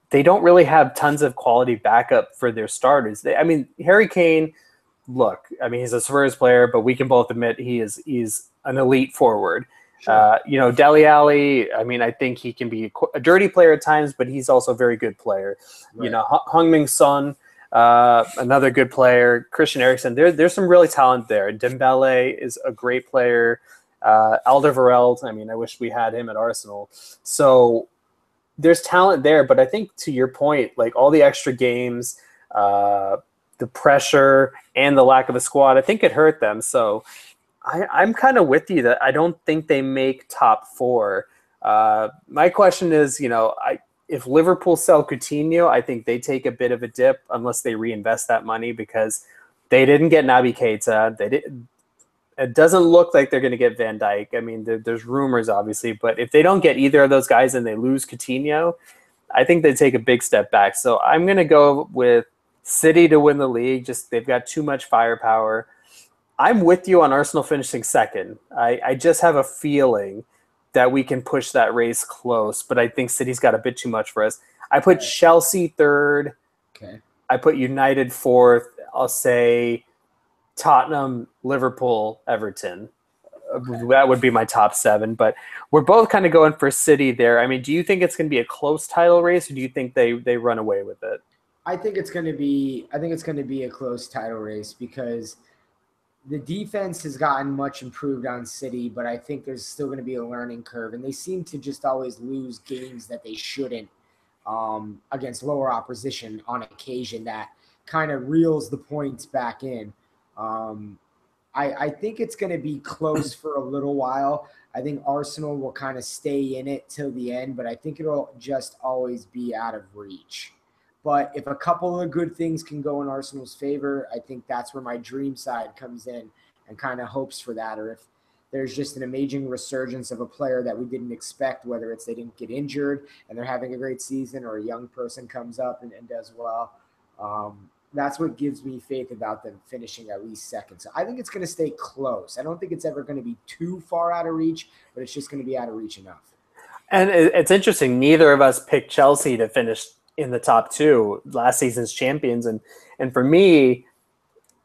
They don't really have tons of quality backup for their starters. Harry Kane, look, he's a Spurs player, but we can both admit he's an elite forward. Sure. Dele Alli, I think he can be a dirty player at times, but he's also a very good player. Right. Heung-min Son, another good player. Christian Eriksen, there's some really talent there. Dembele is a great player. Alderweireld, I wish we had him at Arsenal. So there's talent there, but I think to your point, like all the extra games, the pressure and the lack of a squad, I think it hurt them. So I'm kind of with you that I don't think they make top 4. My question is, if Liverpool sell Coutinho, I think they take a bit of a dip unless they reinvest that money because they didn't get Naby Keita. It doesn't look like they're going to get Van Dijk. There's rumors, obviously, but if they don't get either of those guys and they lose Coutinho, I think they take a big step back. So I'm going to go with City to win the league. Just they've got too much firepower. I'm with you on Arsenal finishing second. I just have a feeling that we can push that race close, but I think City's got a bit too much for us. I put Chelsea third. Okay. I put United fourth. I'll say Tottenham, Liverpool, Everton. Okay. That would be my top 7, but we're both kind of going for City there. Do you think it's going to be a close title race, or do you think they run away with it? I think it's going to be a close title race because the defense has gotten much improved on City, but I think there's still going to be a learning curve, and they seem to just always lose games that they shouldn't against lower opposition on occasion. That kind of reels the points back in. I think it's going to be close for a little while. I think Arsenal will kind of stay in it till the end, but I think it'll just always be out of reach. But if a couple of good things can go in Arsenal's favor, I think that's where my dream side comes in and kind of hopes for that. Or if there's just an amazing resurgence of a player that we didn't expect, whether it's they didn't get injured and they're having a great season, or a young person comes up and does well. That's what gives me faith about them finishing at least second. So I think it's going to stay close. I don't think it's ever going to be too far out of reach, but it's just going to be out of reach enough. And it's interesting. Neither of us picked Chelsea to finish in the top 2, last season's champions. And for me,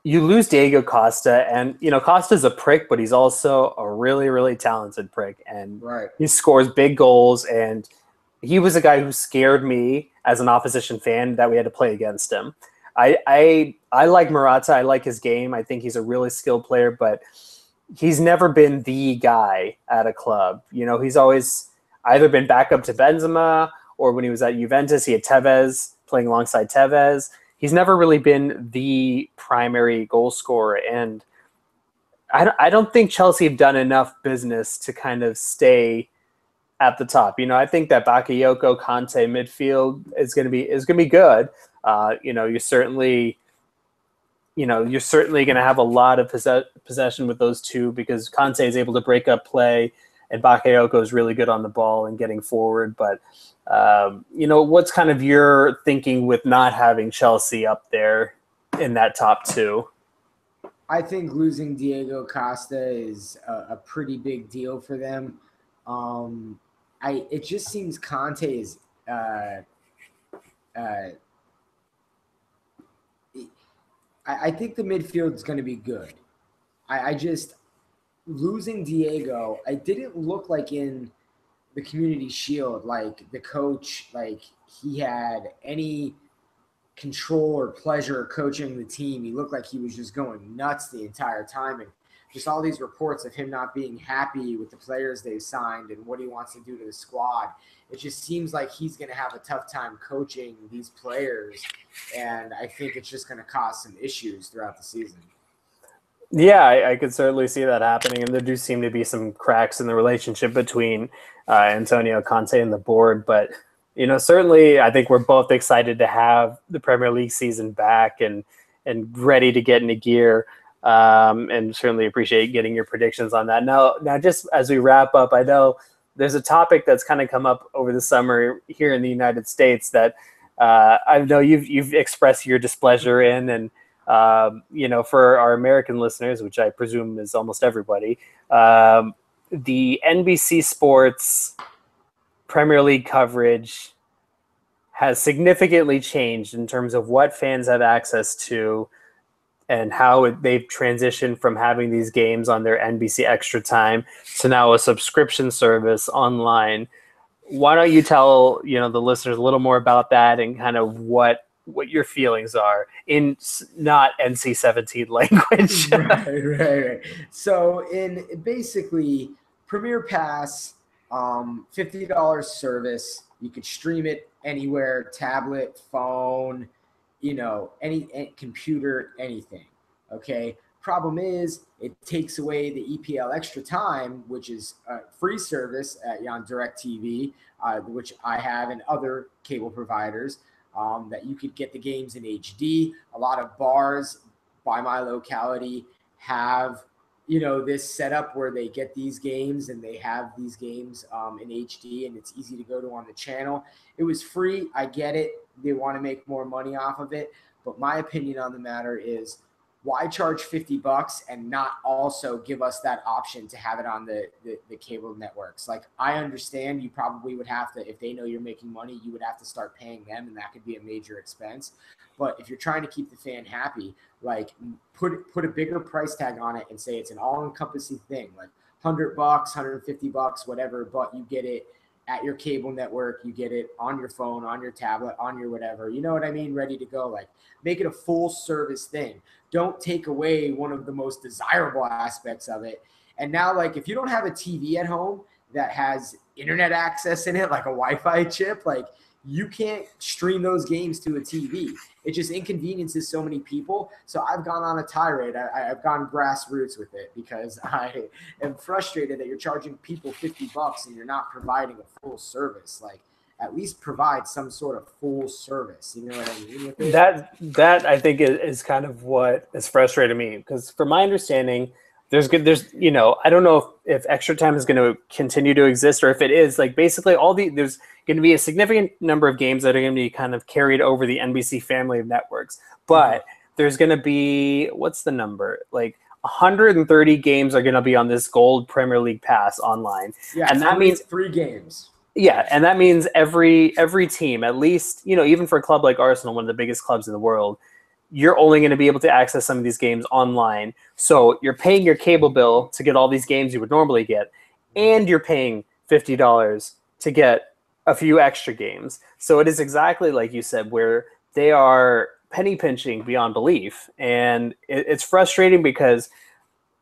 you lose Diego Costa, and Costa's a prick, but he's also a really, really talented prick. And right. He scores big goals, and he was a guy who scared me as an opposition fan that we had to play against him. I like Morata. I like his game. I think he's a really skilled player, but he's never been the guy at a club. He's always either been back up to Benzema, or when he was at Juventus, he had Tevez playing alongside Tevez. He's never really been the primary goal scorer. And I don't think Chelsea have done enough business to kind of stay at the top. I think that Bakayoko, Kante midfield is going to be good. You're certainly going to have a lot of possession with those two because Kante is able to break up play and Bakayoko is really good on the ball and getting forward. But what's kind of your thinking with not having Chelsea up there in that top 2? I think losing Diego Costa is a pretty big deal for them. It just seems Conte is I think the midfield is going to be good. I just losing Diego, I didn't look like in the Community Shield, like the coach, like he had any control or pleasure coaching the team. He looked like he was just going nuts the entire time. And just all these reports of him not being happy with the players they've signed and what he wants to do to the squad. It just seems like he's going to have a tough time coaching these players. And I think it's just going to cause some issues throughout the season. Yeah, I could certainly see that happening. And there do seem to be some cracks in the relationship between Antonio Conte and the board. But, certainly I think we're both excited to have the Premier League season back and ready to get into gear. and certainly appreciate getting your predictions on that. Now, just as we wrap up, I know there's a topic that's kind of come up over the summer here in the United States that I know you've expressed your displeasure in, and for our American listeners, which I presume is almost everybody, the NBC Sports Premier League coverage has significantly changed in terms of what fans have access to and how they've transitioned from having these games on their NBC Extra Time to now a subscription service online. Why don't you tell the listeners a little more about that and kind of what your feelings are in not NC-17 language? Right. So in basically Premier Pass, $50 service, you could stream it anywhere, tablet, phone, any computer, anything. Okay. Problem is, it takes away the EPL Extra Time, which is a free service on DirecTV, which I have, and other cable providers, that you could get the games in HD. A lot of bars by my locality have, this setup where they get these games and they have these games in HD, and it's easy to go to on the channel. It was free. I get it. They want to make more money off of it. But my opinion on the matter is, why charge $50 and not also give us that option to have it on the cable networks? Like, I understand you probably would have to, if they know you're making money, you would have to start paying them, and that could be a major expense. But if you're trying to keep the fan happy, like, put a bigger price tag on it and say it's an all-encompassing thing, like $100, $150, whatever, but you get it at your cable network, you get it on your phone, on your tablet, on your whatever, you know what I mean? Ready to go. Like, make it a full service thing. Don't take away one of the most desirable aspects of it. And now, like, if you don't have a TV at home that has internet access in it, like a Wi-Fi chip, like, you can't stream those games to a TV. It just inconveniences so many people. So I've gone on a tirade. I've gone grassroots with it because I am frustrated that you're charging people $50 and you're not providing a full service. Like, at least provide some sort of full service. You know what I mean? With it? That I think is kind of what has frustrated me, because from my understanding, there's I don't know if Extra Time is going to continue to exist, or if it is, like, basically there's going to be a significant number of games that are going to be kind of carried over the NBC family of networks. But there's going to be, what's the number? Like 130 games are going to be on this Gold Premier League Pass online. Yeah, and that means 3 games. Yeah, and that means every team, at least, even for a club like Arsenal, one of the biggest clubs in the world, you're only going to be able to access some of these games online. So you're paying your cable bill to get all these games you would normally get, and you're paying $50 to get a few extra games. So it is exactly like you said, where they are penny pinching beyond belief. And it's frustrating because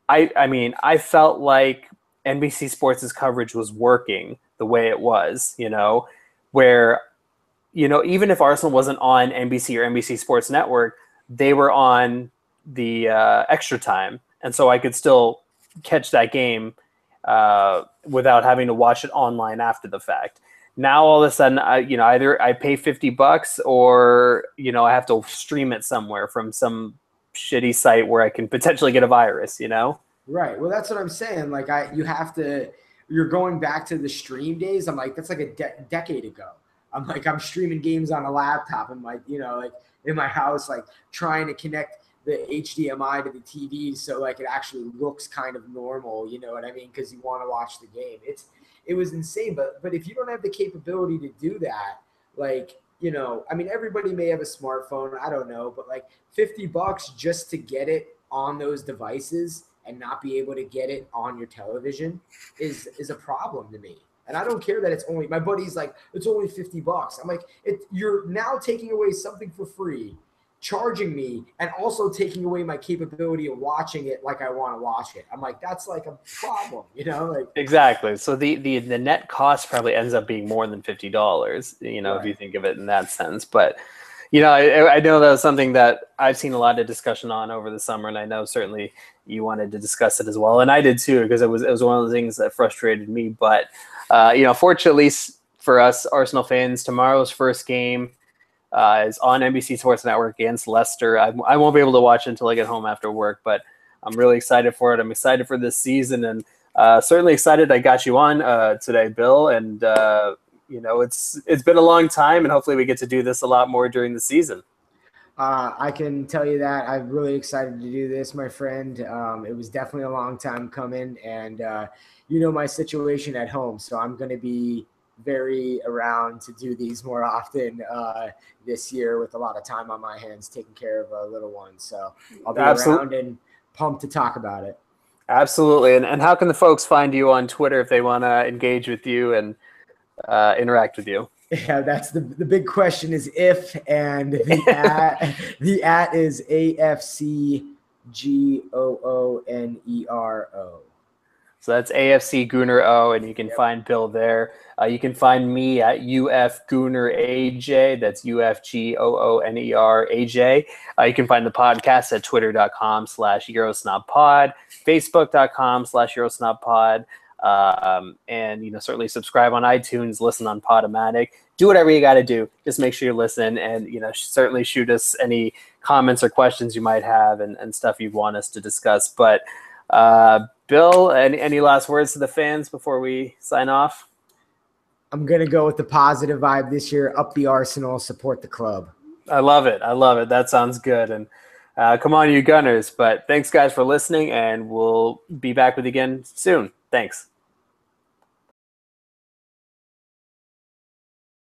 I felt like NBC Sports' coverage was working the way it was, where, even if Arsenal wasn't on NBC or NBC Sports Network, they were on the Extra Time. And so I could still catch that game without having to watch it online after the fact. Now, all of a sudden, either I pay $50 or, I have to stream it somewhere from some shitty site where I can potentially get a virus, Right. Well, that's what I'm saying. Like, you're going back to the stream days. I'm like, that's like a decade ago. I'm streaming games on a laptop and like in my house, like trying to connect the HDMI to the TV so like it actually looks kind of normal. You know what I mean? Because you want to watch the game. It was insane. But if you don't have the capability to do that, like, everybody may have a smartphone. I don't know, but like $50 just to get it on those devices and not be able to get it on your television is a problem to me. And I don't care that it's only, my buddy's like, it's only $50. I'm like, you're now taking away something for free, charging me, and also taking away my capability of watching it like I want to watch it. I'm like, that's like a problem, like. Exactly. So the net cost probably ends up being more than $50, Right. If you think of it in that sense. But I know that was something that I've seen a lot of discussion on over the summer, and I know certainly you wanted to discuss it as well, and I did too, because it was one of the things that frustrated me. But fortunately for us Arsenal fans, tomorrow's first game is on NBC Sports Network against Leicester. I won't be able to watch it until I get home after work, but I'm really excited for it. I'm excited for this season, and certainly excited I got you on today, Bill. And it's been a long time, and hopefully we get to do this a lot more during the season. I can tell you that I'm really excited to do this, my friend. It was definitely a long time coming, and my situation at home, so I'm going to be very around to do these more often this year with a lot of time on my hands taking care of a little one. So I'll be around and pumped to talk about it. Absolutely. And how can the folks find you on Twitter if they want to engage with you and interact with you? Yeah, that's the big question is if, and the at is AFC GOONERO. So that's AFC Gooner O, and you can find Bill there. You can find me at UF Gooner AJ. That's UFGOONER AJ. You can find the podcast at twitter.com/Eurosnobpod, facebook.com/Eurosnobpod. And certainly subscribe on iTunes, listen on Podomatic, do whatever you got to do. Just make sure you listen, and certainly shoot us any comments or questions you might have and stuff you want us to discuss. But Bill, any last words to the fans before we sign off? I'm going to go with the positive vibe this year. Up the Arsenal, support the club. I love it. That sounds good. And come on, you Gunners. But thanks, guys, for listening, and we'll be back with you again soon. Thanks.